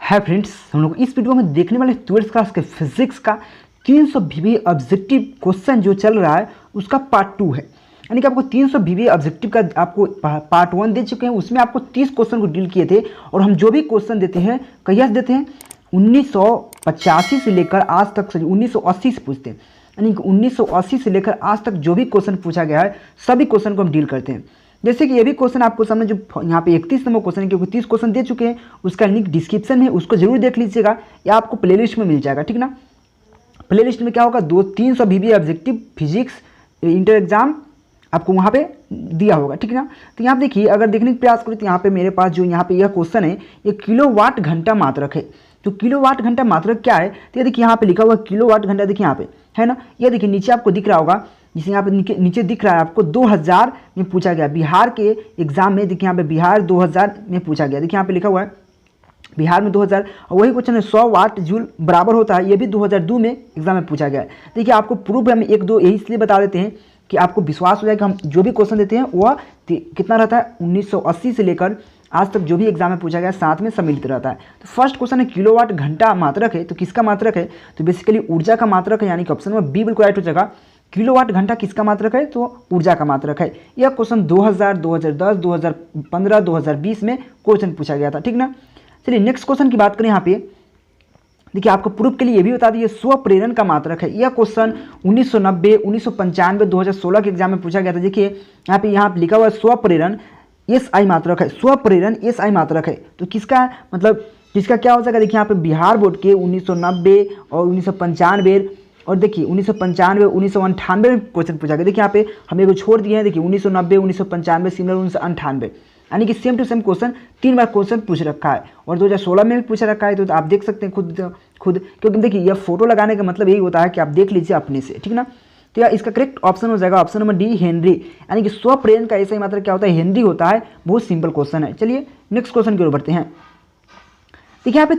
है फ्रेंड्स, हम लोग इस वीडियो में देखने वाले 12th क्लास के फिजिक्स का 300 VBA ऑब्जेक्टिव क्वेश्चन जो चल रहा है उसका पार्ट 2 है। यानी कि आपको 300 VBA ऑब्जेक्टिव का आपको पार्ट 1 दे चुके हैं, उसमें आपको 30 क्वेश्चन को डील किए थे और हम जो भी क्वेश्चन देते हैं कहिया से देते हैं 1985 से लेकर आज तक 1980 से पूछते हैं। यानी कि 1980 से लेकर आज तक जो भी क्वेश्चन पूछा गया है सभी क्वेश्चन को हम डील करते हैं। जैसे कि ये भी क्वेश्चन आपको सामने जो यहाँ पे 31 नंबर क्वेश्चन है, क्योंकि 30 क्वेश्चन दे चुके हैं, उसका लिंक डिस्क्रिप्शन में, उसको जरूर देख लीजिएगा या आपको प्लेलिस्ट में मिल जाएगा, ठीक ना। प्लेलिस्ट में क्या होगा 300 VBA objective physics inter exam आपको वहाँ पे दिया होगा, ठीक ना। तो यहाँ पे देखिए, अगर देखने का प्रयास करें तो यहाँ पे मेरे पास जो यहाँ पे यह क्वेश्चन है ये किलोवाट घंटा मात्रक है। तो किलोवाट घंटा मात्रक क्या है, तो ये देखिए यहाँ पे लिखा हुआ किलोवाट घंटा, देखिए यहाँ पे है ना, ये देखिए नीचे आपको दिख रहा होगा, जिसे यहाँ पे नीचे दिख रहा है आपको 2000 में पूछा गया, बिहार के एग्जाम में। देखिए यहाँ पे बिहार 2000 में पूछा गया, देखिए यहाँ पे लिखा हुआ है बिहार में 2000, और वही क्वेश्चन है 100 वाट जूल बराबर होता है, ये भी 2002 में एग्जाम में पूछा गया है। देखिए आपको प्रूफ हम 1-2 यही इसलिए बता देते हैं कि आपको विश्वास हो जाए कि हम जो भी क्वेश्चन देते हैं वह कितना रहता है 1980 से लेकर आज तक जो भी एग्जाम में पूछा गया साथ में सम्मिलित रहता है। तो फर्स्ट क्वेश्चन है किलोवाट घंटा मात्रक है, तो किसका मात्रक है, तो बेसिकली ऊर्जा का मात्रक है, यानी कि ऑप्शन में बी बिल्कुल राइट हो जाएगा। किलोवाट घंटा किसका मात्रक है, तो ऊर्जा का मात्रक है। यह क्वेश्चन 2000, 2010, 2015, 2020 में क्वेश्चन पूछा गया था, ठीक ना। चलिए नेक्स्ट क्वेश्चन की बात करें। यहाँ पे देखिए आपको प्रूफ के लिए ये भी बता दिए स्व प्रेरण का मात्रक है। यह क्वेश्चन 1990, 1995, 2016 के एग्जाम में पूछा गया था। देखिए यहाँ पे लिखा हुआ है स्व प्रेरण SI मात्रक है, स्व प्रेरण SI मात्रक है। तो किसका मतलब किसका क्या हो जाएगा, देखिए यहाँ पे बिहार बोर्ड के 1990 और 1995 और देखिए 1995, 1998 में क्वेश्चन पूछा गया। देखिए यहाँ पे हम एगो छोड़ दिए हैं, देखिए 1990, 1995, सिमिलर 1998, यानी कि सेम टू सेम क्वेश्चन 3 बार क्वेश्चन पूछ रखा है और 2016 में भी पूछा रखा है। तो आप देख सकते हैं खुद, क्योंकि देखिए यह फोटो लगाने का मतलब यही होता है कि आप देख लीजिए अपने से, ठीक ना। तो यार इसका करेक्ट ऑप्शन हो जाएगा ऑप्शन नंबर डी, हेनरी। यानी कि स्व प्रेरण का ऐसा ही मात्रक क्या होता है, हेनरी होता है। बहुत सिंपल क्वेश्चन है। चलिए नेक्स्ट क्वेश्चन की ओर बढ़ते हैं। देखिए यहाँ पे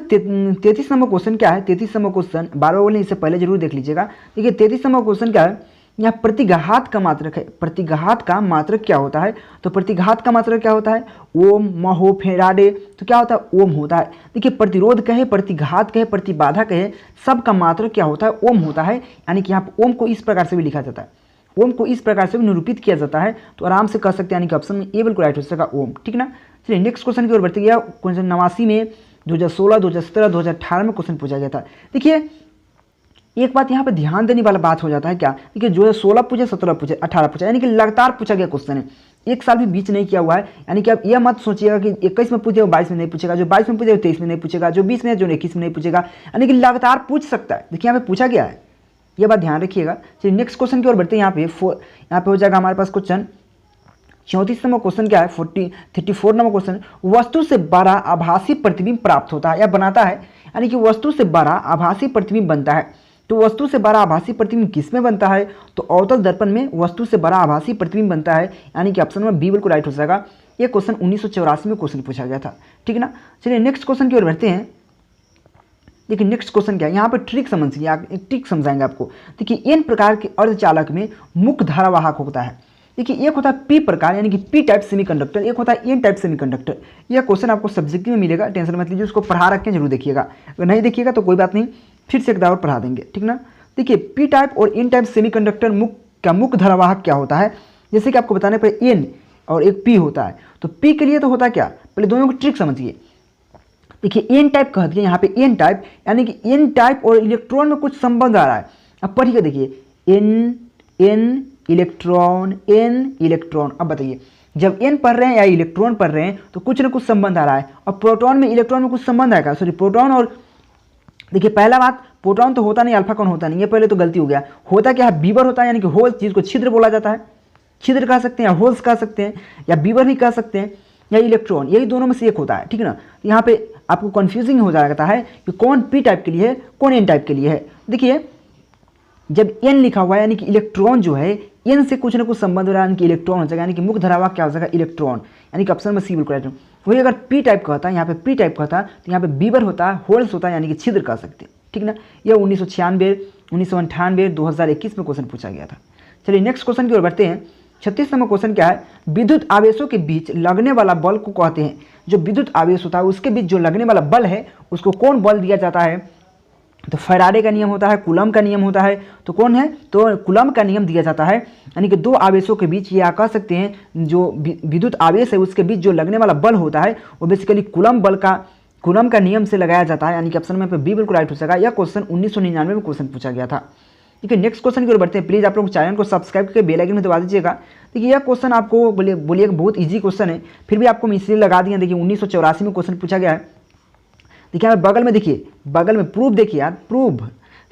33 नंबर क्वेश्चन क्या है, 33 नंबर क्वेश्चन बार बार बोले, इससे पहले जरूर देख लीजिएगा। देखिए 33 नंबर क्वेश्चन क्या है, यहाँ प्रतिघात का मात्रक है। प्रतिघात का मात्रक क्या होता है, तो प्रतिघात का मात्रक क्या होता है, ओम, महो, फेराडे। तो क्या होता है, ओम होता है। देखिए प्रतिरोध कहे, प्रतिघात कहे, प्रतिबाधा कहे, सब का मात्रक क्या होता है, ओम होता है। यानी कि यहाँ पर ओम को इस प्रकार से भी लिखा जाता है, ओम को इस प्रकार से भी निरूपित किया जाता है। तो आराम से कह सकते हैं, यानी कि ऑप्शन में ए बिल्कुल राइट हो सकेगा, ओम, ठीक ना। चलिए नेक्स्ट क्वेश्चन की ओर बढ़ते गया। क्वेश्चन 89 में 2016, 2017, 2018 में क्वेश्चन पूछा गया था। देखिए एक बात यहाँ पे ध्यान देने वाला बात हो जाता है क्या, देखिए 2016 पूछे, 17 पूछे, 18 पूछा, यानी कि लगातार पूछा गया क्वेश्चन है, एक साल भी बीच नहीं किया हुआ है। यानी कि आप यह मत सोचिएगा कि 21 में पूछेगा 22 में नहीं पूछेगा, जो 22 में पूछेगा 23 में नहीं पूछेगा, जो 20 में जो 21 में नहीं पूछेगा, यानी कि लगातार पूछ सकता है। देखिए यहाँ पे पूछा गया है, यह बात ध्यान रखिएगा। चलिए नेक्स्ट क्वेश्चन की ओर बढ़ते हैं। यहाँ पे हो जाएगा हमारे पास क्वेश्चन 34 नंबर क्वेश्चन क्या है, 34 नंबर क्वेश्चन, वस्तु से बड़ा आभासी प्रतिबिंब प्राप्त होता है या बनाता है। यानी कि वस्तु से बड़ा आभासी प्रतिबिंब बनता है। तो वस्तु से बड़ा आभासी प्रतिबिंब किस में बनता है, तो अवतल दर्पण में वस्तु से बड़ा आभासी प्रतिबिंब बनता है। यानी कि ऑप्शन में बी बिल्कुल राइट हो जाएगा। ये क्वेश्चन 1984 में क्वेश्चन पूछा गया था, ठीक ना। चलिए नेक्स्ट क्वेश्चन की ओर बढ़ते हैं। देखिए नेक्स्ट क्वेश्चन क्या है, यहाँ पर ट्रिक समझिए, एक ट्रिक समझाएंगे आपको। देखिए इन प्रकार के अर्धचालक में मुख्य धारावाहक होता है। देखिए एक होता है पी प्रकार, यानी कि पी टाइप सेमीकंडक्टर, एक होता है एन टाइप सेमीकंडक्टर। यह क्वेश्चन आपको सब्जेक्टिव में मिलेगा, टेंशन मत लीजिए, उसको पढ़ा रखें, जरूर देखिएगा। अगर नहीं देखिएगा तो कोई बात नहीं, फिर से एक बार पढ़ा देंगे, ठीक ना। देखिए पी टाइप और एन टाइप सेमीकंडक्टर मुख्य धारावाहक क्या होता है, जैसे कि आपको बताने पर एन और एक पी होता है। तो पी के लिए तो होता क्या, पहले दोनों को ट्रिक समझिए। देखिए एन टाइप कह दिए, यहाँ पे एन टाइप, यानी कि एन टाइप और इलेक्ट्रॉन में कुछ संबंध आ रहा है। अब पढ़िए, देखिए एन इलेक्ट्रॉन, एन इलेक्ट्रॉन। अब बताइए जब एन पढ़ रहे हैं या इलेक्ट्रॉन पढ़ रहे हैं तो कुछ ना कुछ संबंध आ रहा है। और प्रोटॉन में इलेक्ट्रॉन में कुछ संबंध आएगा, सॉरी प्रोटॉन और, देखिए पहला बात, प्रोटॉन तो होता नहीं, अल्फा कौन होता नहीं, ये पहले तो गलती हो गया। होता क्या है, बीवर होता है, यानी कि होल, चीज़ को छिद्र बोला जाता है, छिद्र कह सकते हैं या होल्स कह सकते हैं या बीवर भी कह सकते हैं, या इलेक्ट्रॉन, यही दोनों में से एक होता है, ठीक है ना। तो यहाँ पे आपको कन्फ्यूजिंग हो जाता है कि कौन पी टाइप के लिए है, कौन एन टाइप के लिए है। देखिए जब एन लिखा हुआ है यानी कि इलेक्ट्रॉन जो है एन से कुछ ना कुछ संबंध हो रहा है, यानी कि इलेक्ट्रॉन हो जाएगा, यानी कि मुख्य धारावाहक क्या हो जाएगा, इलेक्ट्रॉन। यानी कि ऑप्शन में सी बिल्कुल राइट। वही अगर पी टाइप का होता है, यहाँ पे पी टाइप का होता है तो यहाँ पे बीवर होता है, होल्स होता है, यानी कि छिद्र कह सकते हैं, ठीक ना। यह 1996, 1998, 2021 में क्वेश्चन पूछा गया था। चलिए नेक्स्ट क्वेश्चन की ओर बढ़ते हैं। 36 नंबर क्वेश्चन क्या है, विद्युत आवेशों के बीच लगने वाला बल को कहते हैं। जो विद्युत आवेश होता है उसके बीच जो लगने वाला बल है उसको कौन बल दिया जाता है? तो फैराडे का नियम होता है, कूलम का नियम होता है। तो कौन है? तो कूलम का नियम दिया जाता है। यानी कि दो आवेशों के बीच ये आप कह सकते हैं जो विद्युत आवेश है उसके बीच जो लगने वाला बल होता है वो बेसिकली कूलम का नियम से लगाया जाता है। यानी कि ऑप्शन में बी बिल्कुल राइट हो सकेगा। यह क्वेश्चन 1999 में क्वेश्चन पूछा गया था। ठीक है, नेक्स्ट क्वेश्चन की ओर बढ़ते हैं। प्लीज़ आप लोग चैनल को सब्सक्राइब करके बेल आइकन में दबा दीजिएगा। देखिए यह क्वेश्चन आपको बोलिए बहुत ईजी क्वेश्चन है, फिर भी आपको मैं इसलिए लगा दिया। देखिए 1984 में क्वेश्चन पूछा गया है। देखिए हमें बगल में देखिए, बगल में प्रूफ देखिए यार, प्रूफ।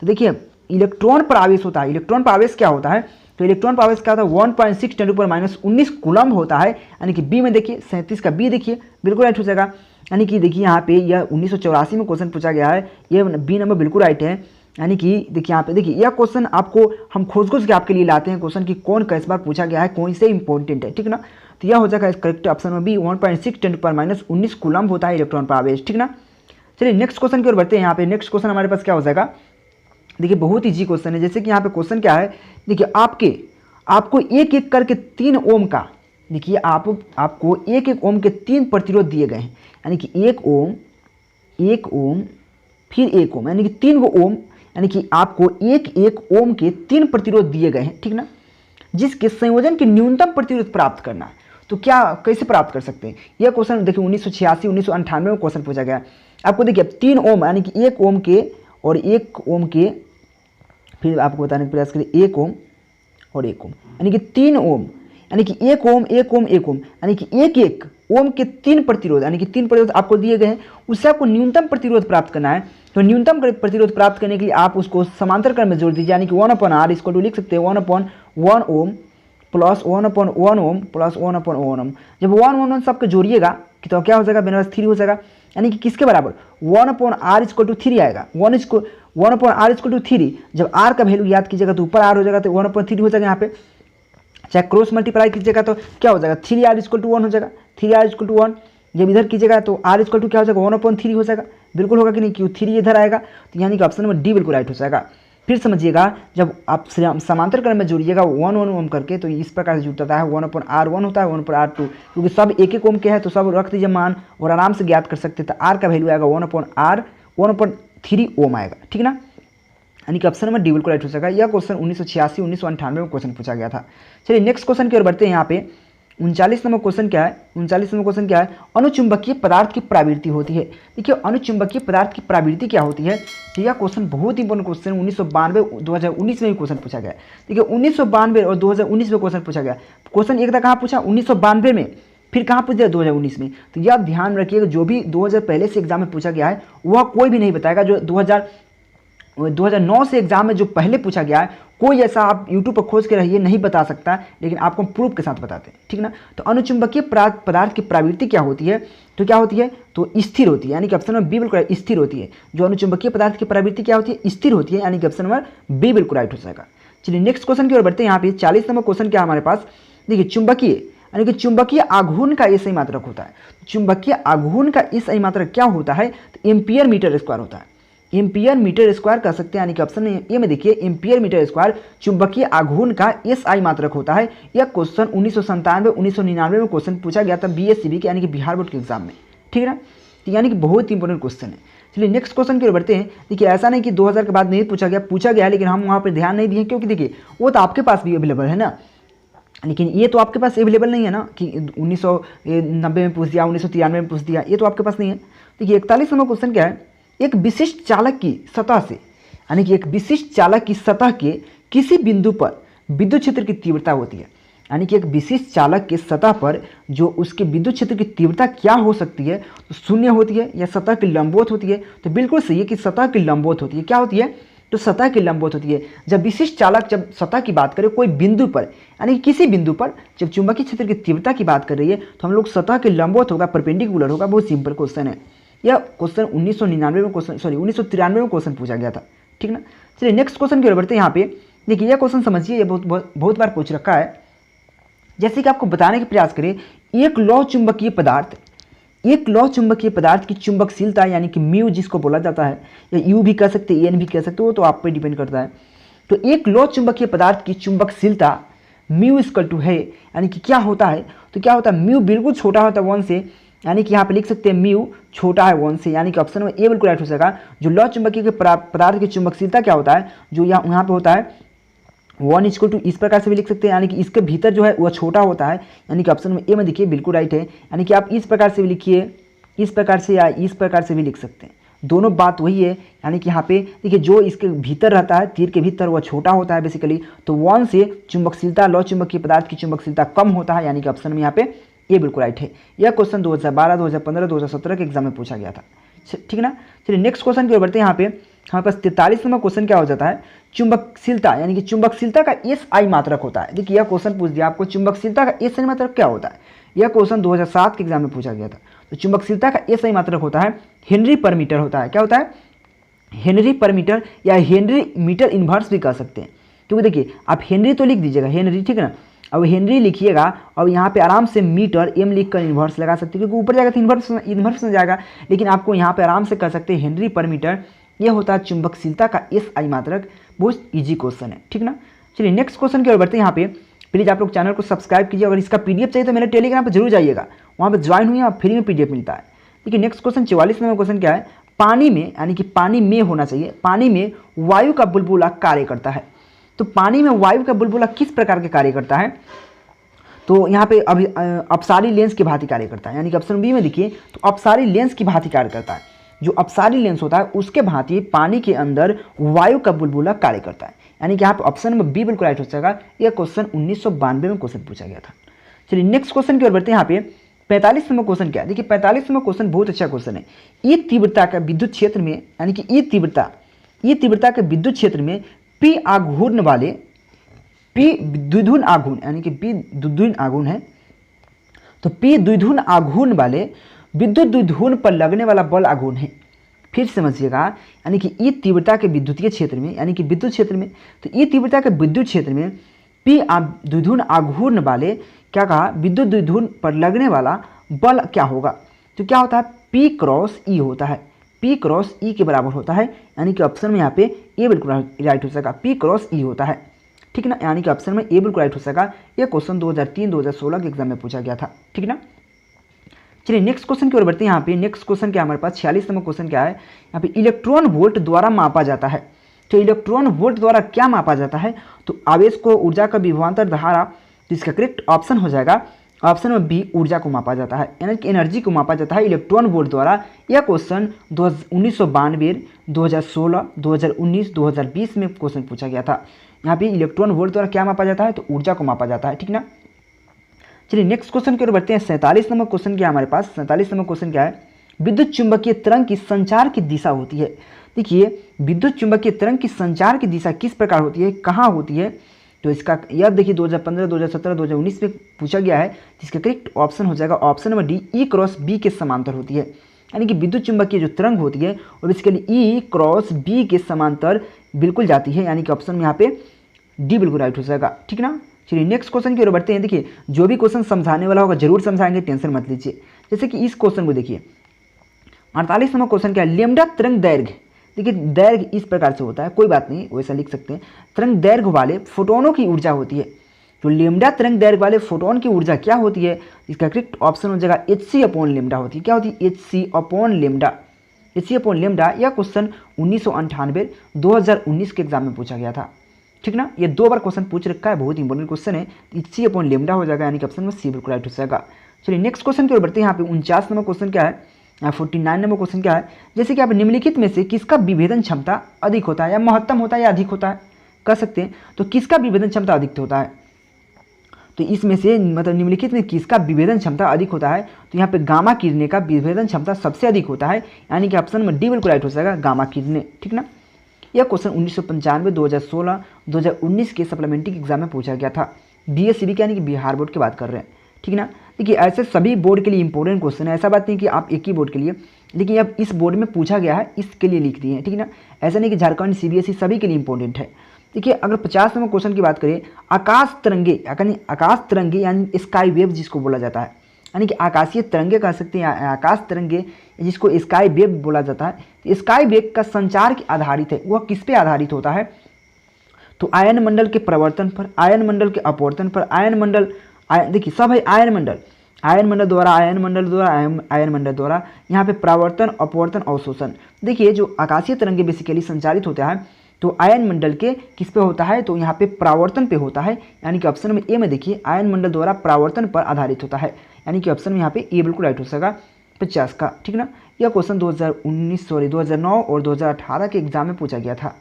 तो देखिए इलेक्ट्रॉन पर आवेश होता है। इलेक्ट्रॉन पर आवेश क्या होता है? तो इलेक्ट्रॉन पर आवेश क्या होता है? 1.6 × 10⁻19 कूलम होता है। यानी कि बी में देखिए 37 का बी देखिए बिल्कुल राइट हो जाएगा। यानी कि देखिए यहाँ पे यह 1984 में क्वेश्चन पूछा गया है, ये बी नंबर बिल्कुल राइट है। यानी कि देखिए यहाँ पे देखिए यह क्वेश्चन आपको हम खोज के आपके लिए लाते हैं क्वेश्चन कि कौन किस बार पूछा गया है, कौन से इंपॉर्टेंट है, ठीक ना। तो यह हो जाएगा करेक्ट ऑप्शन में बी, 1.6 × 10⁻19 कूलम होता है इलेक्ट्रॉन पर आवेश, ठीक ना। चलिए नेक्स्ट क्वेश्चन की ओर बढ़ते हैं। यहाँ पे नेक्स्ट क्वेश्चन हमारे पास क्या हो जाएगा? देखिए बहुत ईजी क्वेश्चन है। जैसे कि यहाँ पे क्वेश्चन क्या है, देखिए आपको एक एक करके 3 ओम का, देखिए आपको एक एक ओम के 3 प्रतिरोध दिए गए हैं। यानी कि 1 ओम फिर 1 ओम, यानी कि 3 गो ओम, यानी कि आपको एक एक ओम के 3 प्रतिरोध दिए गए हैं, ठीक ना। जिसके संयोजन की न्यूनतम प्रतिरोध प्राप्त करना है। तो क्या कैसे प्राप्त कर सकते हैं? यह क्वेश्चन देखिए 1986 1998 में क्वेश्चन पूछा गया। आपको देखिए 3 ओम यानी कि 1 ओम के और 1 ओम के, फिर आपको बताने का प्रयास करिए 1 ओम और 1 ओम, यानी कि 3 ओम, यानी कि 1 ओम 1 ओम 1 ओम, यानी कि एक एक ओम के 3 प्रतिरोध, यानी कि 3 प्रतिरोध आपको दिए गए हैं। उससे आपको न्यूनतम प्रतिरोध प्राप्त करना है। तो न्यूनतम प्रतिरोध प्राप्त करने के लिए आप उसको समांतर क्रम में जोड़ दीजिए। यानी कि 1/r इसको तो लिख सकते हैं 1/1 ओम प्लस 1/1 ओम प्लस 1/1 ओम। जब 1 सबके जोड़िएगा कि तो क्या हो जाएगा? मेरे पास 3 हो जाएगा। यानी कि किसके बराबर? 1/r = 3 आएगा। 1/r = 3। जब r का वैल्यू याद कीजिएगा तो ऊपर r हो जाएगा, तो 1/3 हो जाएगा। यहाँ पे चाहे क्रॉस मल्टीप्लाई कीजिएगा तो क्या हो जाएगा? 3r = 1 हो जाएगा। 3r = 1 जब इधर कीजिएगा तो r = क्या हो जाएगा? 1/3 हो जाएगा। बिल्कुल होगा कि नहीं? क्यों 3 इधर आएगा, तो यानी कि ऑप्शन नंबर डी बिल्कुल राइट हो जाएगा। फिर समझिएगा, जब आप समांतर क्रम में जोड़िएगा 1 ओम करके, तो इस प्रकार से जुड़ता है 1/r1 होता है 1/r2, क्योंकि सब एक एक ओम के हैं तो सब रख दीजिए मान और आराम से ज्ञात कर सकते हैं। तो r का वैल्यू आएगा 1/r 1/3 ओम आएगा, ठीक ना। यानी कि ऑप्शन नंबर डी बिल्कुल राइट हो जाएगा। यह क्वेश्चन 1986 1998 में क्वेश्चन पूछा गया था। चलिए नेक्स्ट क्वेश्चन की ओर बढ़ते हैं। यहाँ पे 39 नंबर क्वेश्चन क्या है? 39 नंबर क्वेश्चन क्या है? अणुचुंबकीय पदार्थ की प्रवृत्ति होती है। देखिए अणुचुंबकीय पदार्थ की प्रवृत्ति क्या होती है? तो यह क्वेश्चन बहुत इंपॉर्टेंट क्वेश्चन 1992 2019 में भी क्वेश्न पूछा गया। देखिए 1992 और 2019 में क्वेश्चन पूछा गया। क्वेश्चन एक था कहाँ पूछा? 1992 में, फिर कहाँ पूछ दिया? 2019 में। तो यह ध्यान रखिएगा, जो भी 2000 पहले से एग्जाम में पूछा गया है वह कोई भी नहीं बताएगा। जो 2009 से एग्जाम में जो पहले पूछा गया है, कोई ऐसा आप यूट्यूब पर खोज के रहिए नहीं बता सकता, लेकिन आपको प्रूफ के साथ बताते हैं, ठीक ना। तो अणुचुंबकीय पदार्थ की प्रवृत्ति क्या होती है? तो क्या होती है? तो स्थिर होती है। यानी कि ऑप्शन नंबर बी बिल्कुल स्थिर होती है। जो अणुचुंबकीय पदार्थ की प्रवृत्ति क्या होती है? स्थिर होती है। यानी कि ऑप्शन नंबर बी बिल्कुल राइट हो जाएगा। चलिए नेक्स्ट क्वेश्चन की ओर बढ़ते हैं। यहाँ पे 40 नंबर क्वेश्चन क्या हमारे पास? देखिए चुंबकीय, यानी कि चुंबकीय आघूर्ण का SI मात्रक होता है। चुंबकीय आघूर्ण का SI मात्रक क्या होता है? तो एम्पियर मीटर स्क्वायर होता है। एम्पियर मीटर स्क्वायर कह सकते हैं। यानी कि ऑप्शन ए में देखिए एम्पियर मीटर स्क्वायर चुंबकीय आघूर्ण का SI मात्रक होता है। यह क्वेश्चन 1997 1999 में क्वेश्चन पूछा गया था BSCB के, यानी कि बिहार बोर्ड के एग्जाम में, ठीक है ना। तो यानी कि बहुत इंपॉर्टेंट क्वेश्चन है। चलिए नेक्स्ट क्वेश्चन की ओर बढ़ते हैं। देखिए ऐसा नहीं कि 2000 के बाद नहीं पूछा गया, लेकिन हम वहाँ पर ध्यान नहीं दिए, क्योंकि देखिए वो तो आपके पास भी अवेलेबल है ना, लेकिन ये तो आपके पास अवेलेबल नहीं है ना कि 1990 में पूछ दिया, 1993 में पूछ दिया, ये तो आपके पास नहीं है। देखिए 41 नंबर क्वेश्चन क्या है? एक विशिष्ट चालक की सतह से, यानी कि एक विशिष्ट चालक की सतह के किसी बिंदु पर विद्युत क्षेत्र की तीव्रता होती है। यानी कि एक विशिष्ट चालक के सतह पर जो उसके विद्युत क्षेत्र की तीव्रता क्या हो सकती है? तो 0 होती है या सतह की लंबवत होती है? तो बिल्कुल सही है कि सतह की लंबवत होती है। क्या होती है? तो सतह की लंबवत होती है। जब विशिष्ट चालक, जब सतह की बात करें कोई बिंदु पर, यानी कि किसी बिंदु पर जब चुंबकीय क्षेत्र की तीव्रता की बात कर रही है, तो हम लोग सतह के लंबवत होगा, परपेंडिकुलर होगा। बहुत सिंपल क्वेश्चन है। यह क्वेश्चन 1999 में क्वेश्चन 1993 में क्वेश्चन पूछा गया था, ठीक ना। चलिए नेक्स्ट क्वेश्चन की ओर बढ़ते हैं। यहाँ पे देखिए यह क्वेश्चन समझिए, ये बहुत बार पूछ रखा है। जैसे कि आपको बताने का प्रयास करें, एक लौह चुंबकीय पदार्थ की चुंबकशीलता, यानी कि म्यू जिसको बोला जाता है, या यू भी कह सकते हैं, एन भी कह सकते हो, तो आप पे डिपेंड करता है। तो एक लौह चुंबकीय पदार्थ की चुंबकशीलता म्यू = है, यानी कि क्या होता है? तो क्या होता है? म्यू बिल्कुल छोटा होता है 1 से, यानी कि यहाँ पे लिख सकते हैं म्यू छोटा है 1 से, यानी कि ऑप्शन में ए बिल्कुल राइट हो जाएगा। जो लौ चुंबकीय के पदार्थ की चुंबकशीलता क्या होता है, जो यहाँ पे होता है 1 इस प्रकार से भी लिख सकते हैं, यानी कि इसके भीतर जो है वह छोटा होता है, यानी कि ऑप्शन में ए में देखिए बिल्कुल राइट है। यानी कि आप इस प्रकार से भी लिखिए, इस प्रकार से या इस प्रकार से भी लिख सकते हैं, दोनों बात वही है। यानी कि यहाँ पे देखिए जो इसके भीतर रहता है, तीर के भीतर, वह छोटा होता है बेसिकली, तो 1 से चुंबकशीलता, लौ चुंबकीय पदार्थ की चुंबकशीलता कम होता है, यानी कि ऑप्शन में यहाँ पे ये बिल्कुल राइट है। यह क्वेश्चन 2012, 2015, 2017 के एग्जाम में पूछा गया था, ठीक ना। चलिए नेक्स्ट क्वेश्चन की ओर बढ़ते हैं। यहाँ पे हमारे पास 43 नंबर क्वेश्चन क्या हो जाता है, चुंबकशीलता, यानी कि चुंबकशीलता का SI मात्रक होता है। देखिए यह क्वेश्चन पूछ दिया आपको, चुंबकशीलता का SI मात्रक क्या होता है। यह क्वेश्चन 2007 के एग्जाम में पूछा गया था। तो चुंबकशीलता का SI मात्रक होता है हेनरी पर मीटर होता है। क्या होता है, हेनरी पर मीटर, या हेनरी मीटर इन्वर्स भी कह सकते हैं, क्योंकि देखिए आप हेनरी तो लिख दीजिएगा, हेनरी, ठीक है ना। अब हेनरी लिखिएगा और यहाँ पे आराम से मीटर M लिख कर इन्वर्स लगा सकते हैं, क्योंकि ऊपर जाएगा तो इन्वर्स में जाएगा, लेकिन आपको यहाँ पे आराम से कर सकते हैं हेनरी पर मीटर। यह होता है चुंबकशीलता का SI मात्रक। बहुत ईजी क्वेश्चन है, ठीक ना। चलिए नेक्स्ट क्वेश्चन की ओर बढ़ते हैं। यहाँ पे प्लीज़ आप लोग चैनल को सब्सक्राइब कीजिए, अगर इसका PDF चाहिए तो मेरे टेलीग्राम पर जरूर जाइएगा, वहाँ पर ज्वाइन हुई, आप फ्री में PDF मिलता है। देखिए नेक्स्ट क्वेश्चन 44 नंबर क्वेश्चन क्या है, पानी में, यानी कि पानी में होना चाहिए, पानी में वायु का बुलबुला कार्य करता है। तो पानी में वायु का बुलबुला किस प्रकार के कार्य करता है, तो यहाँ पे अभी अपसारी लेंस की भांति कार्य करता है, यानी कि ऑप्शन बी में देखिए, तो अपसारी लेंस की भांति कार्य करता है। जो अपसारी लेंस होता है उसके भांति पानी के अंदर वायु का बुलबुला कार्य करता है, यानी कि यहाँ पे ऑप्शन में बी बिल्कुल राइट हो जाएगा। यह क्वेश्चन 1992 में क्वेश्चन पूछा गया था। चलिए नेक्स्ट क्वेश्चन की ओर बढ़ते हैं। यहाँ पे 45 नंबर क्वेश्चन क्या है, देखिए 45 नंबर क्वेश्चन बहुत अच्छा क्वेश्चन है। ई तीव्रता का विद्युत क्षेत्र में, यानी कि ई तीव्रता के विद्युत क्षेत्र में P आघूर्ण वाले, P द्विध्रुव आघूर्ण, यानी कि P द्विध्रुव आघूर्ण है, तो P द्विध्रुव आघूर्ण वाले विद्युत द्विध्रुव पर लगने वाला बल आघूर्ण है। फिर समझिएगा, यानी कि ई तीव्रता के विद्युतीय क्षेत्र में, यानी कि विद्युत क्षेत्र में, तो ई तीव्रता के विद्युत क्षेत्र में P द्विध्रुव आघूर्ण वाले क्या कहा, विद्युत द्विध्रुव पर लगने वाला बल क्या होगा, तो क्या होता है P क्रॉस E होता है, P क्रॉस E के बराबर होता है, यानी कि ऑप्शन में यहाँ पे ए बिल्कुल राइट हो जाएगा, P क्रॉस E होता है, ठीक ना, यानी कि ऑप्शन में ए बिल्कुल राइट हो जाएगा। यह क्वेश्चन 2003-2016 के एग्जाम में पूछा गया था, ठीक ना। चलिए नेक्स्ट क्वेश्चन की ओर बढ़ते हैं। यहाँ पे नेक्स्ट क्वेश्चन क्या है हमारे पास, 46 नंबर क्वेश्चन क्या है, यहाँ पे इलेक्ट्रॉन वोल्ट द्वारा मापा जाता है। तो इलेक्ट्रॉन वोल्ट द्वारा क्या मापा जाता है, तो आवेश को, ऊर्जा का विभवांतर धारा, तो इसका करेक्ट ऑप्शन हो जाएगा ऑप्शन में बी, ऊर्जा को मापा जाता है, यानी कि एनर्जी को मापा जाता है इलेक्ट्रॉन वोल्ट द्वारा। यह क्वेश्चन 1992, 2016, 2019, 2020 में क्वेश्चन पूछा गया था। यहाँ पे इलेक्ट्रॉन वोल्ट द्वारा क्या मापा जाता है, तो ऊर्जा को मापा जाता है, ठीक ना। चलिए नेक्स्ट क्वेश्चन की ओर बढ़ते हैं। 47 नंबर क्वेश्चन क्या है हमारे पास, 47 नंबर क्वेश्चन क्या है, विद्युत चुंबकीय तरंग की संचार की दिशा होती है। देखिए विद्युत चुंबकीय तरंग की संचार की दिशा किस प्रकार होती है, कहाँ होती है, तो इसका यह देखिए 2015, 2017, 2019 में पूछा गया है, जिसका करेक्ट ऑप्शन हो जाएगा ऑप्शन नंबर डी, ई क्रॉस बी के समांतर होती है। यानी कि विद्युत चुंबकीय जो तरंग होती है वो बेसिकली ई क्रॉस बी के समांतर बिल्कुल जाती है, यानी कि ऑप्शन में यहाँ पे डी बिल्कुल राइट हो जाएगा, ठीक ना। चलिए नेक्स्ट क्वेश्चन की ओर बढ़ते हैं। देखिए जो भी क्वेश्चन समझाने वाला होगा जरूर समझाएंगे, टेंशन मत लीजिए। जैसे कि इस क्वेश्चन को देखिए 48 नंबर क्वेश्चन क्या है, लेमडा तरंग दैर्घ्य। देखिए दैर्घ्य इस प्रकार से होता है, कोई बात नहीं वैसा लिख सकते हैं, तरंग दैर्घ्य वाले फोटोनों की ऊर्जा होती है। तो लेमडा तरंग दैर्घ्य वाले फोटोन की ऊर्जा क्या होती है, इसका करेक्ट ऑप्शन हो जाएगा hc/λ होती है। क्या होती है, hc/λ, hc/λ। यह क्वेश्चन 1998, 2019 के एग्जाम में पूछा गया था, ठीक ना। ये 2 बार क्वेश्चन पूछ रखा है, बहुत इंपॉर्टेंट क्वेश्चन है, hc/λ हो जाएगा, यानी कि ऑप्शन में सी बिल्कुल राइट हो जाएगा। चलिए नेक्स्ट क्वेश्चन की ओर बढ़ते हैं। यहाँ पे 49 नंबर क्वेश्चन क्या है, 49 नंबर क्वेश्चन क्या है, जैसे कि आप निम्नलिखित में से किसका विभेदन क्षमता अधिक होता है, या महत्तम होता है या अधिक होता है, कह सकते हैं। तो किसका विभेदन क्षमता अधिक होता है, तो इसमें से मतलब निम्नलिखित में किसका विभेदन क्षमता अधिक होता है, तो यहाँ पे गामा किरणें का विभेदन क्षमता सबसे अधिक होता है, यानी कि ऑप्शन में डी बिल्कुल राइट हो जाएगा, गामा किरणें, ठीक ना। यह क्वेश्चन 1995, 2016, 2019 के सप्लीमेंट्री एग्जाम में पूछा गया था। BSCB यानी कि बिहार बोर्ड की बात कर रहे हैं, ठीक ना। देखिए ऐसे सभी बोर्ड के लिए इंपॉर्टेंट क्वेश्चन है, ऐसा बात नहीं कि आप एक ही बोर्ड के लिए, लेकिन अब इस बोर्ड में पूछा गया है इसके लिए लिख दिए हैं, ठीक ना। ऐसा नहीं कि झारखंड CBSE सभी के लिए इंपॉर्टेंट है। देखिए अगर 50 नंबर क्वेश्चन की बात करें, आकाश तरंगे यानी स्काई वेव जिसको बोला जाता है, यानी कि आकाशीय तरंगे कह सकते हैं, आकाश तरंगे जिसको स्काई वेव बोला जाता है। स्काई वेव का संचार के आधारित है, वह किस पे आधारित होता है, तो आयन मंडल के प्रवर्तन पर, आयन मंडल के अपवर्तन पर, आयन मंडल देखिए सब है, आयन मंडल द्वारा, आयन मंडल द्वारा, आयन मंडल द्वारा। यहाँ पे परावर्तन, अपवर्तन, अवशोषण। देखिए जो आकाशीय तरंगे बेसिकली संचारित होता है तो आयन मंडल के किस पे होता है, तो यहाँ पे परावर्तन पे होता है, यानी कि ऑप्शन में ए में देखिए आयन मंडल द्वारा परावर्तन पर आधारित होता है, यानी कि ऑप्शन में यहाँ पे ए बिल्कुल राइट हो सकेगा 50 का, ठीक ना। यह क्वेश्चन 2009 और 2018 के एग्जाम में पूछा गया था।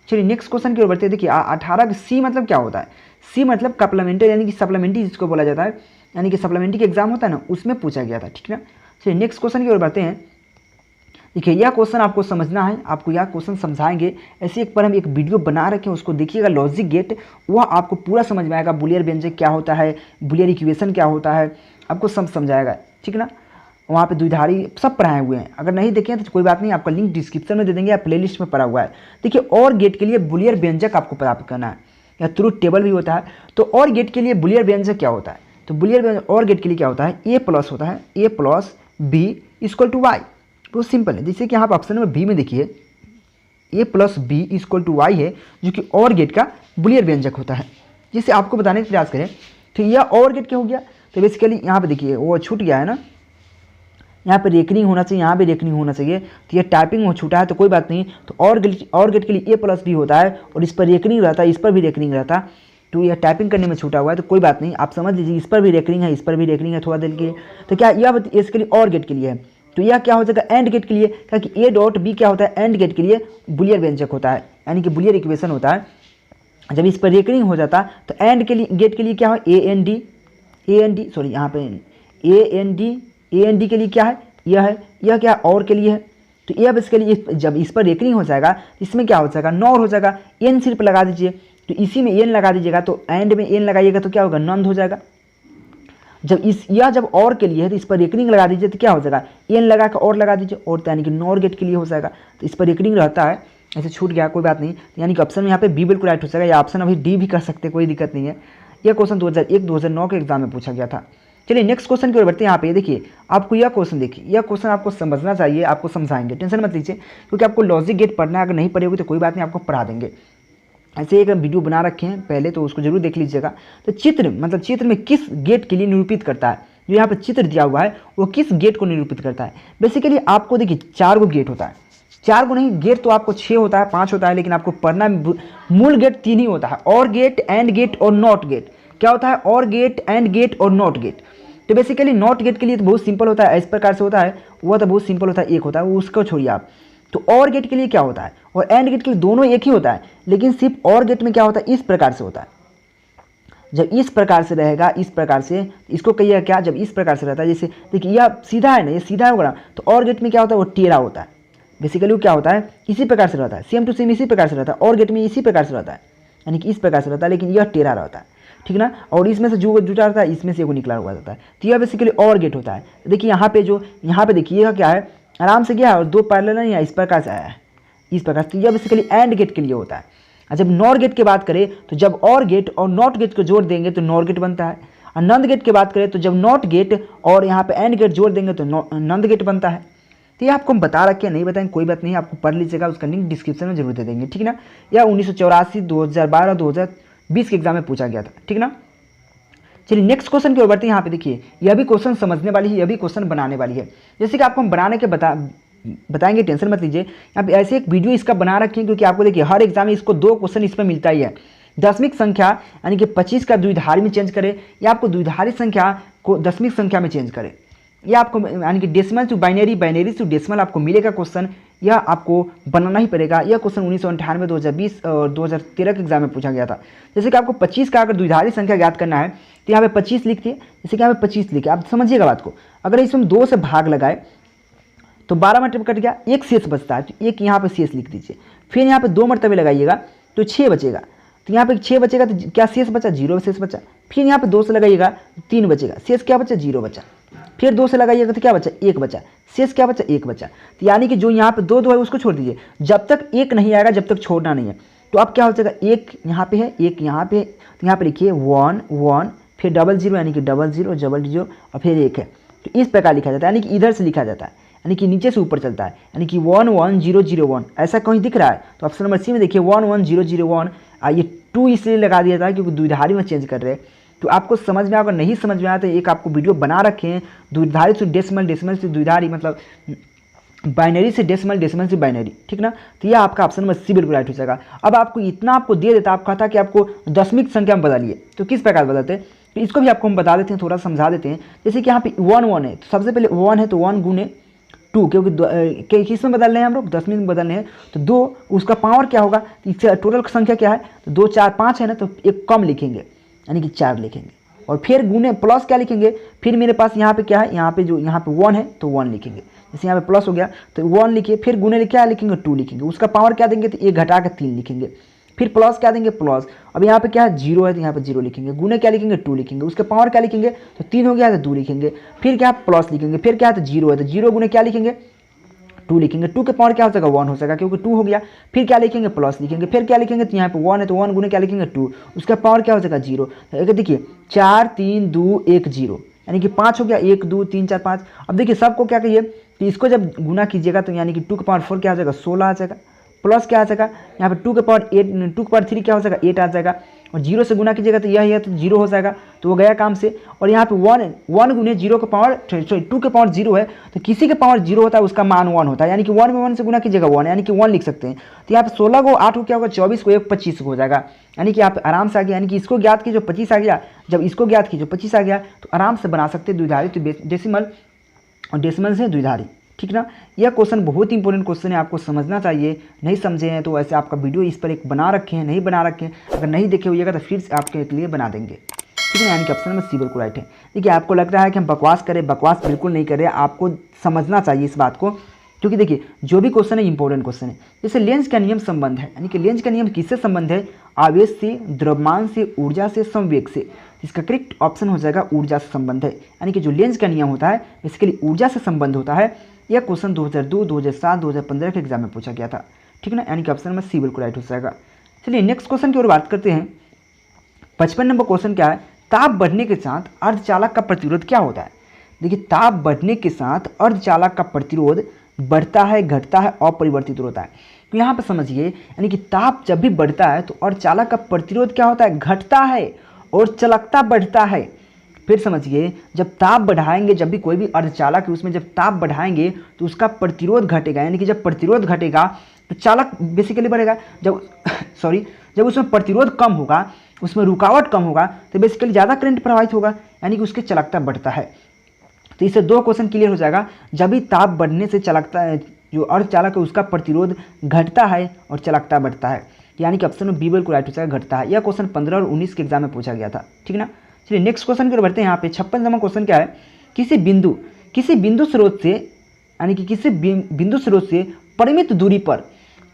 चलिए नेक्स्ट क्वेश्चन की ओर बढ़ते हैं। देखिए 18 का सी मतलब क्या होता है, सी मतलब कप्लीमेंट्री यानी कि सप्लीमेंट्री जिसको बोला जाता है, यानी कि सप्लीमेंट्री के एग्जाम होता है ना, उसमें पूछा गया था, ठीक ना। चलिए नेक्स्ट क्वेश्चन की ओर बढ़ते हैं। देखिए यह क्वेश्चन आपको समझना है, आपको यह क्वेश्चन समझाएंगे। ऐसे एक पर हम एक वीडियो बना रखे हैं, उसको देखिएगा, लॉजिक गेट, वह आपको पूरा समझ में आएगा। बुलियर व्यंजक क्या होता है, बुलियर इक्वेशन क्या होता है, आपको सब समझाएगा, ठीक ना। वहाँ पे द्विधारी सब पढ़ाए हुए हैं, अगर नहीं देखें तो कोई बात नहीं, आपका लिंक डिस्क्रिप्शन में दे देंगे या प्लेलिस्ट में पड़ा हुआ है। देखिए और गेट के लिए बुलियर व्यंजक आपको प्राप्त करना है, या ट्रुथ टेबल भी होता है। तो और गेट के लिए बुलियर व्यंजक क्या होता है, तो बुलियर व्यंजक और गेट के लिए क्या होता है, ए प्लस होता है, A plus B equal to Y. बहुत सिंपल है, जैसे कि यहाँ पर ऑप्शन नंबर बी में देखिए A plus B equal to Y है, जो कि और गेट का बुलियर व्यंजक होता है। जिसे आपको बताने का प्रयास करें तो यह और गेट क्या हो गया, तो बेसिकली यहाँ पे देखिए वो छूट गया है ना, यहाँ पे रेकनिंग होना चाहिए, यहाँ पे रेकनिंग होना चाहिए, तो ये टाइपिंग हो छूटा है तो कोई बात नहीं। तो और गेट के लिए ए प्लस बी होता है और इस पर रेकनिंग रहता है, इस पर भी रेकनिंग रहता है, तो यह टाइपिंग करने में छूटा हुआ है, तो कोई बात नहीं, आप समझ लीजिए इस पर भी रेकनिंग है, इस पर भी रेकनिंग है थोड़ा देर के लिए। तो क्या यह इसके लिए और गेट के लिए है, तो यह क्या हो जाएगा एंड गेट के लिए, क्योंकि ए डॉट बी क्या होता है, एंड गेट के लिए बुलियर व्यंजक होता है, यानी कि बुलियर इक्वेशन होता है। जब इस पर रेकनिंग हो जाता तो एंड के लिए गेट के लिए क्या हो, ए एन डी सॉरी यहाँ पे ए एन डी के लिए क्या है, यह है, यह क्या और के लिए है। तो यह इसके लिए जब इस पर रेकनिंग हो जाएगा इसमें क्या हो जाएगा, नॉर हो जाएगा, एन सिर्फ लगा दीजिए, तो इसी में एन लगा दीजिएगा, तो एंड में एन लगाइएगा तो क्या होगा, नंद हो जाएगा। जब जब और के लिए है तो इस पर रेकनिंग लगा दीजिए तो क्या हो जाएगा, एन लगा कर और लगा दीजिए, और यानी कि नॉर गेट के लिए हो जाएगा, तो इस पर रेकनिंग रहता है, ऐसे छूट गया कोई बात नहीं, यानी कि ऑप्शन में यहाँ पे बी बिल्कुल राइट हो जाएगा, या ऑप्शन अभी डी भी कर सकते, कोई दिक्कत नहीं है। यह क्वेश्चन 2001-2009 के एग्जाम में पूछा गया था। चलिए नेक्स्ट क्वेश्चन की ओर बढ़ते हैं। यहाँ पे देखिए आपको यह क्वेश्चन देखिए, यह क्वेश्चन आपको समझना चाहिए, आपको समझाएंगे, टेंशन मत लीजिए, क्योंकि आपको लॉजिक गेट पढ़ना है, अगर नहीं पढ़ेगी तो कोई बात नहीं, आपको पढ़ा देंगे। ऐसे एक वीडियो बना रखे हैं पहले, तो उसको जरूर देख लीजिएगा। तो चित्र मतलब चित्र में किस गेट के लिए निरूपित करता है, जो यहाँ पर चित्र दिया हुआ है वो किस गेट को निरूपित करता है। बेसिकली आपको देखिए 4 गो गेट होता है, 4 गो नहीं, गेट तो आपको 6 होता है, 5 होता है, लेकिन आपको पढ़ना मूल गेट 3 ही होता है, और गेट, एंड गेट और नॉट गेट। क्या होता है, और गेट, एंड गेट और नॉट गेट। तो बेसिकली नॉट गेट के लिए तो बहुत सिंपल होता है, इस प्रकार से होता है, वह तो बहुत सिंपल होता है, एक होता है, वो उसको छोड़िए आप। तो और गेट के लिए क्या होता है, और एंड गेट के लिए दोनों एक ही होता है, लेकिन सिर्फ और गेट में क्या होता है, इस प्रकार से होता है। जब इस प्रकार से रहेगा, इस प्रकार से, इसको कहिएगा क्या, जब इस प्रकार से रहता है, जैसे देखिए यह सीधा है ना, ये सीधा होगा ना, तो और गेट में क्या होता है, वो टेढ़ा होता है। बेसिकली वो क्या होता है, इसी प्रकार से रहता है, सेम टू सेम इसी प्रकार से रहता है, और गेट में इसी प्रकार से रहता है, यानी कि इस प्रकार से रहता है, लेकिन यह टेढ़ा रहता है, ठीक ना। और इसमें से जो जुटा रहता है, इसमें से वो निकला हुआ रहता है, तो यह बेसिकली और गेट होता है। देखिए यहाँ पे जो, यहाँ पे देखिएगा क्या है, आराम से गया और 2 पैरेलल नहीं है, इस प्रकार से आया है, इस प्रकार से। यह बेसिकली एंड गेट के लिए होता है। और जब नॉर गेट की बात करें तो जब और गेट और नॉट गेट को जोड़ देंगे तो नॉर गेट बनता है। और नंद गेट की बात करें तो जब नॉट गेट और यहाँ पे एंड गेट जोड़ देंगे तो नंद गेट बनता है। तो ये आपको हम बता रखे, नहीं बताएंगे कोई बात नहीं, आपको पढ़ लीजिएगा, उसका लिंक डिस्क्रिप्शन में जरूर दे देंगे, ठीक ना। यह 1984, 2012, 2020 के एग्जाम में पूछा गया था, ठीक ना। चलिए नेक्स्ट क्वेश्चन की ओर बढ़ते हैं। यहाँ पे देखिए यह भी क्वेश्चन समझने वाली है, यह भी क्वेश्चन बनाने वाली है, जैसे कि आपको हम बनाने के बताएंगे, टेंशन मत लीजिए। यहाँ पे ऐसे एक वीडियो इसका बना रखे हैं, क्योंकि आपको देखिए हर एग्जाम में इसको 2 क्वेश्चन इसमें मिलता ही है। दशमिक संख्या यानी कि 25 का द्विधारी में चेंज करे, या आपको द्विधारी संख्या को दशमिक संख्या में चेंज करे, या आपको यानी कि decimal to binary, binary to decimal आपको मिलेगा क्वेश्चन, यह आपको बनाना ही पड़ेगा। यह क्वेश्चन 1998, 2020 और 2013 के एग्जाम में पूछा गया था। जैसे कि आपको 25 का अगर द्विधारी संख्या ज्ञात करना है तो यहाँ पे 25 लिखिए, जैसे कि यहाँ पे 25 लिखे, आप समझिएगा बात को। अगर इसमें 2 से भाग लगाए तो 12 मरतबे कट गया, एक शेष बचता है, तो एक यहाँ पे शेष लिख दीजिए। फिर यहाँ पे 2 मरतबे लगाइएगा तो 6 बचेगा, तो यहाँ पे 6 बचेगा, तो क्या शेष बचा, 0 शेष बचा। फिर यहाँ पे 2 से लगाइएगा 3 बचेगा, शेष क्या बचा, 0 बचा। फिर 2 से लगाइएगा तो क्या बचा, 1 बचा, शेष क्या बचा, 1 बचा। तो यानी कि जो यहाँ पे 2 है उसको छोड़ दीजिए, जब तक 1 नहीं आएगा जब तक छोड़ना नहीं है। तो अब क्या हो जाएगा, 1 यहाँ पे है, 1 यहाँ पे है, तो यहाँ पे लिखिए 1 1, फिर 00 यानी कि 00 00 और फिर 1 है। तो इस प्रकार लिखा जाता है, यानी कि इधर से लिखा जाता है, यानी कि नीचे से ऊपर चलता है, यानी कि 1 1 0 0 1 ऐसा कहीं दिख रहा है। तो ऑप्शन नंबर सी में देखिए 1 1 0 0 1, ये 2 इसलिए लगा दिया था क्योंकि द्विधारी में चेंज कर रहे हैं। तो आपको समझ में आएगा, नहीं समझ में आया तो एक आपको वीडियो बना रखे हैं, द्विधारी से डेसिमल, डेसिमल से द्विधारी, मतलब बाइनरी से डेसिमल, डेसिमल से बाइनरी, ठीक ना। तो यह आपका ऑप्शन नंबर सी बिल्कुल राइट हो जाएगा। अब आपको इतना आपको दे देता, आप कहता कि आपको दशमिक संख्या में बदलिए, तो किस प्रकार बदलते हैं, तो इसको भी आपको हम बता देते हैं, थोड़ा समझा देते हैं। जैसे कि यहाँ पे 1 1 है, तो सबसे पहले 1 है तो 1 गुने 2, क्योंकि किस में बदल रहे हैं हम लोग, दशमिक में बदल रहे हैं, तो 2 उसका पावर क्या होगा, टोटल संख्या क्या है, तो 2 4 5 है ना, तो एक कम लिखेंगे यानी कि 4 लिखेंगे, और फिर गुने प्लस क्या लिखेंगे, फिर मेरे पास यहाँ पे क्या है, यहाँ पे जो यहाँ पे 1 है तो 1 लिखेंगे, जैसे यहाँ पे प्लस हो गया तो 1 लिखिए, फिर गुने क्या लिखेंगे 2 लिखेंगे, उसका पावर क्या देंगे तो 1 घटा के 3 लिखेंगे, फिर प्लस क्या देंगे प्लस, अब यहाँ पे क्या है 0 है तो यहाँ पे 0 लिखेंगे, गुने क्या लिखेंगे 2 लिखेंगे, उसका पावर क्या लिखेंगे तो 3 हो गया तो 2 लिखेंगे, फिर क्या प्लस लिखेंगे, फिर क्या है तो 0 है तो 0 गुने क्या लिखेंगे 2 लिखेंगे, 2 के पावर क्या हो जाएगा 1 हो जाएगा क्योंकि 2 हो गया, फिर क्या लिखेंगे प्लस लिखेंगे, फिर क्या लिखेंगे तो यहाँ पे 1 है तो 1 गुने क्या लिखेंगे 2, उसका पावर क्या हो जाएगा 0, तो देखिए 4 3 2 1 0 यानी कि 5 हो गया, 1 2 3 4 5। अब देखिए सबको क्या कहिए कि इसको जब गुना कीजिएगा तो यानी कि 2 के पावर 4 क्या हो जाएगा 16 आ जाएगा, प्लस क्या आ जाएगा यहाँ पे 2 के पावर 8, 2 के पावर 3 क्या हो जाएगा 8 आ जाएगा, और 0 से गुना कीजिएगा तो यह है तो 0 हो जाएगा, तो वो गया काम से। और यहाँ पे 1 गुने 0 के पावर 2 के पावर 0 है, तो किसी के पावर 0 होता है उसका मान 1 होता है, यानी कि 1 में 1 से गुना कीजिएगा 1 यानी कि 1 लिख सकते हैं। तो यहाँ पे 16 को 8 को क्या होगा 24 को 1 25 हो जाएगा, यानी कि आप आराम से आ गया, यानी कि इसको ज्ञात कीजिए 25 आ गया, जब इसको ज्ञात कीजिए 25 आ गया तो आराम से बना सकते हैं द्विधारी, तो डेसिमल और डेसिमल से द्विधारी, ठीक ना। यह क्वेश्चन बहुत इंपॉर्टेंट क्वेश्चन है, आपको समझना चाहिए, नहीं समझे हैं तो ऐसे आपका वीडियो इस पर एक बना रखे हैं, नहीं बना रखे हैं, अगर नहीं देखे हुएगा तो फिर से आपके लिए बना देंगे, ठीक है, यानी कि ऑप्शन में सी बिल्कुल राइट है। देखिए आपको लग रहा है कि हम बकवास करें, बकवास बिल्कुल नहीं करें, आपको समझना चाहिए इस बात को, क्योंकि देखिए जो भी क्वेश्चन है इंपॉर्टेंट क्वेश्चन है। जैसे लेंज का नियम संबंध है, यानी कि लेंज का नियम किससे संबंध है, आवेश से, द्रव्यमान से, ऊर्जा से, संवेग से, इसका करेक्ट ऑप्शन हो जाएगा ऊर्जा से संबंध है, यानी कि जो लेंज का नियम होता है बेसिकली ऊर्जा से संबंध होता है। यह क्वेश्चन 2002, 2007, 2015 के एग्जाम में पूछा गया था, ठीक ना, यानी कि ऑप्शन में सी बिल्कुल राइट हो जाएगा। चलिए नेक्स्ट क्वेश्चन की ओर बात करते हैं। 55 नंबर क्वेश्चन क्या है, ताप बढ़ने के साथ अर्धचालक का प्रतिरोध क्या होता है। देखिए ताप बढ़ने के साथ अर्धचालक का प्रतिरोध बढ़ता है, घटता है, अपरिवर्तित होता है। तो यहाँ पर समझिए, यानी कि ताप जब भी बढ़ता है तो अर्धचालक का प्रतिरोध क्या होता है, घटता है, और चालकता बढ़ता है। फिर समझिए जब ताप बढ़ाएंगे, जब भी कोई भी अर्धचालक है उसमें जब ताप बढ़ाएंगे तो उसका प्रतिरोध घटेगा, यानी कि जब प्रतिरोध घटेगा तो चालक बेसिकली बढ़ेगा, जब जब उसमें प्रतिरोध कम होगा, उसमें रुकावट कम होगा तो बेसिकली ज़्यादा करंट प्रवाहित होगा, यानी कि उसकी चालकता बढ़ता है। तो इससे 2 क्वेश्चन क्लियर हो जाएगा, जब भी ताप बढ़ने से चालकता जो अर्धचालक है उसका प्रतिरोध घटता है और चालकता बढ़ता है, यानी कि ऑप्शन में बी बिल्कुल राइट हो जाएगा, घटता है। यह क्वेश्चन 15 और 19 के एग्जाम में पूछा गया था, ठीक ना। चलिए नेक्स्ट क्वेश्चन की ओर बढ़ते हैं। यहाँ पे 56 नंबर क्वेश्चन क्या है, किसी बिंदु स्रोत से, यानी कि किसी बिंदु स्रोत से परिमित दूरी पर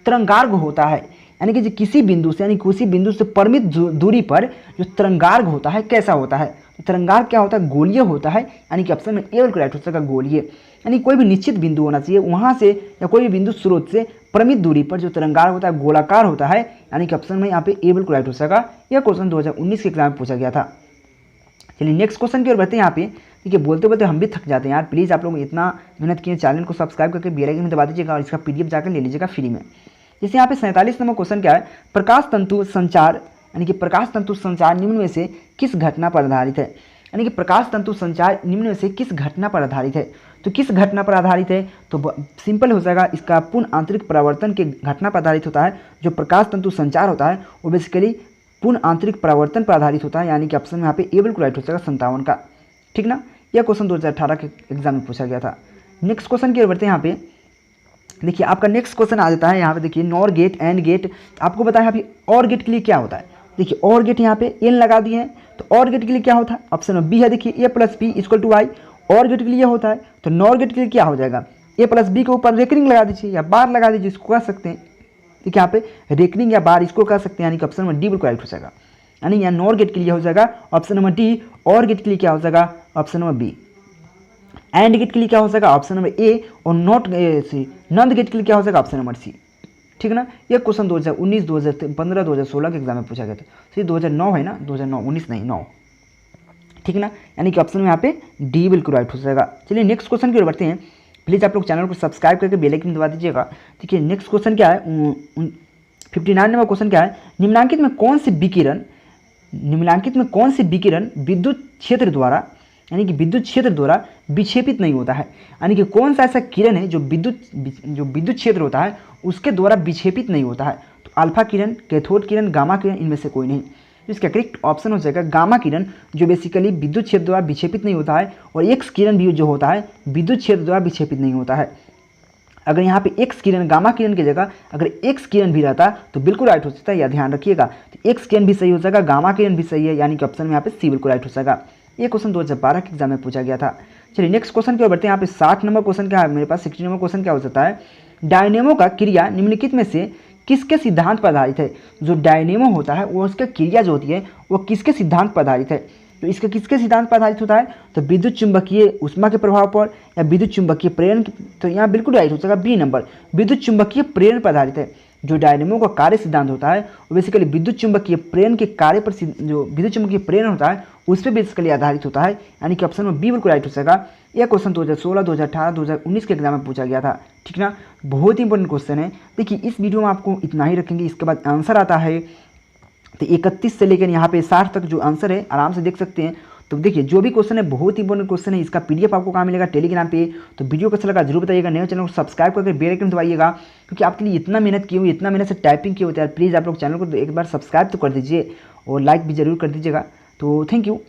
तरंगार्घ होता है, यानी कि किसी बिंदु से, यानी किसी बिंदु से परिमित दूरी पर जो तरंगार्घ होता है कैसा होता है, तो तरंगार्घ क्या होता है, गोलीय होता है, यानी कि ऑप्शन में ए बिल्कुल राइट हो जाएगा, गोलीय। यानी कोई भी निश्चित बिंदु होना चाहिए, वहाँ से या कोई भी बिंदु स्रोत से परिमित दूरी पर जो तरंगार्घ होता है गोलाकार होता है, यानी कि ऑप्शन में यहाँ पे ए बिल्कुल राइट हो जाएगा। यह क्वेश्चन 2019 के एग्जाम में पूछा गया था। चलिए नेक्स्ट क्वेश्चन की ओर बढ़ते हैं। यहाँ पे देखिए बोलते बोलते हम भी थक जाते हैं यार, प्लीज़ आप लोग इतना मेहनत किए, चैनल को सब्सक्राइब करके बेल आइकन में दबा दीजिएगा और इसका पीडीएफ जाकर ले लीजिएगा फ्री में। जैसे यहाँ पे 47 नंबर क्वेश्चन क्या है, प्रकाश तंतु संचार, यानी कि प्रकाश तंतु संचार निम्न में से किस घटना पर आधारित है, यानी कि प्रकाश तंतु संचार निम्न में से किस घटना पर आधारित है। तो किस घटना पर आधारित है, तो सिंपल हो जाएगा, इसका पूर्ण आंतरिक परावर्तन के घटना पर आधारित होता है। जो प्रकाश तंतु संचार होता है वो बेसिकली पूर्ण आंतरिक परावर्तन पर आधारित होता है, यानी कि ऑप्शन में यहाँ पे ए बिल्कुल राइट हो जाएगा 57 का, ठीक ना। यह क्वेश्चन 2018 के एग्जाम में पूछा गया था। नेक्स्ट क्वेश्चन की ओर बढ़ते हैं। यहाँ पे देखिए आपका नेक्स्ट क्वेश्चन आ जाता है, यहाँ पे देखिए नॉर गेट, एंड गेट। आपको बताया अभी और गेट के लिए क्या होता है। देखिए और गेट यहाँ पे एन लगा दिए हैं, तो और गेट के लिए क्या होता है, ऑप्शन में बी है। देखिए A plus B equal to Y, और गेट के लिए होता है। तो नॉर गेट के लिए क्या हो जाएगा, ए प्लस बी के ऊपर रेकरिंग लगा दीजिए या बार लगा दीजिए, इसको कह सकते हैं। ठीक है, यहाँ पे रेकरिंग या बार इसको कह सकते हैं, यानी कि ऑप्शन नंबर डी बिल्कुल राइट हो जाएगा। यानी यहाँ नॉर गेट के लिए हो जाएगा ऑप्शन नंबर डी, और गेट के लिए क्या हो जाएगा option number B, and gate के लिए क्या हो जाएगा ऑप्शन नंबर ए, और नॉट सी नंद गेट के लिए क्या हो जाएगा ऑप्शन नंबर सी, ठीक है ना। यह क्वेश्चन 2019, 2015, 2016 के एग्जाम में पूछा गया था। तो ये 2009 है ना, 2009, 19 नहीं 9, ठीक है ना। यानी कि ऑप्शन में यहाँ पे डी बिल्कुल राइट हो जाएगा। चलिए नेक्स्ट क्वेश्चन की ओर बढ़ते हैं। प्लीज़ आप लोग चैनल को सब्सक्राइब करके बेल आइकन दबा दीजिएगा। देखिए नेक्स्ट क्वेश्चन क्या है, 59 नंबर क्वेश्चन क्या है, निम्नांकित में कौन सी विकिरण निम्नलिखित में कौन से विकिरण विद्युत क्षेत्र द्वारा यानी कि विद्युत क्षेत्र द्वारा विक्षेपित नहीं होता है, यानी कि कौन सा ऐसा किरण है जो विद्युत क्षेत्र होता है उसके द्वारा विक्षेपित नहीं होता है। तो अल्फा किरण, कैथोड किरण, गामा किरण, इनमें से कोई नहीं। तो इसका करेक्ट ऑप्शन हो जाएगा गामा किरण, जो बेसिकली विद्युत क्षेत्र द्वारा विक्षेपित नहीं होता है, और एक्स किरण भी जो होता है विद्युत क्षेत्र द्वारा विक्षेपित नहीं होता है। अगर यहाँ पे एक्स किरण, गामा किरण की जगह अगर एक्स किरण भी रहता तो बिल्कुल राइट हो सकता है, यह ध्यान रखिएगा। तो एक्स किरण भी सही हो जाएगा, गामा किरण भी सही है, यानी कि ऑप्शन में यहाँ पे सी बिल्कुल राइट हो जाएगा। ये क्वेश्चन 2012 के एग्जाम में पूछा गया था। चलिए नेक्स्ट क्वेश्चन की ओर बढ़ते हैं। यहाँ पे 60 नंबर क्वेश्चन क्या है मेरे पास, 60 नंबर क्वेश्चन क्या हो सकता है, डायनेमो का क्रिया निम्नलिखित में से किसके सिद्धांत पर आधारित है। जो डायनेमो होता है वो उसका क्रिया जो होती है वो किसके सिद्धांत पर आधारित है। तो इसका किसके सिद्धांत पर आधारित होता है, तो विद्युत चुंबकीय ऊष्मा के प्रभाव पर या विद्युत चुंबकीय प्रेरण। तो यहाँ बिल्कुल राइट हो जाएगा बी नंबर, विद्युत चुंबकीय प्रेरण पर आधारित है। जो डायनेमो का कार्य सिद्धांत होता है वो बेसिकली विद्युत चुंबकीय प्रेरण के कार्य पर, जो विद्युत चुंबकीय प्रेरण होता है उस पर बेसिकली आधारित होता है, यानी कि ऑप्शन में बी बिल्कुल राइट हो जाएगा। यह क्वेश्चन 2016, 2018, 2019 के एग्जाम में पूछा गया था, ठीक ना। बहुत ही इंपॉर्टेंट क्वेश्चन है। देखिए इस वीडियो में आपको इतना ही रखेंगे, इसके बाद आंसर आता है। तो 31 से लेकर यहाँ पे 60 तक जो आंसर है आराम से देख सकते हैं। तो देखिए जो भी क्वेश्चन है बहुत इंपॉर्टेंट क्वेश्चन है। इसका पीडीएफ आपको कहाँ मिलेगा, टेलीग्राम पे। तो वीडियो को अच्छा लगा जरूर बताइएगा, नए चैनल को सब्सक्राइब करके बेल आइकन दबाइएगा, क्योंकि आपके लिए इतना मेहनत की हुई, इतना मेहनत से टाइपिंग की होती है। प्लीज़ आप लोग चैनल को एक बार सब्सक्राइब तो कर दीजिए और लाइक भी जरूर कर दीजिएगा। तो थैंक यू।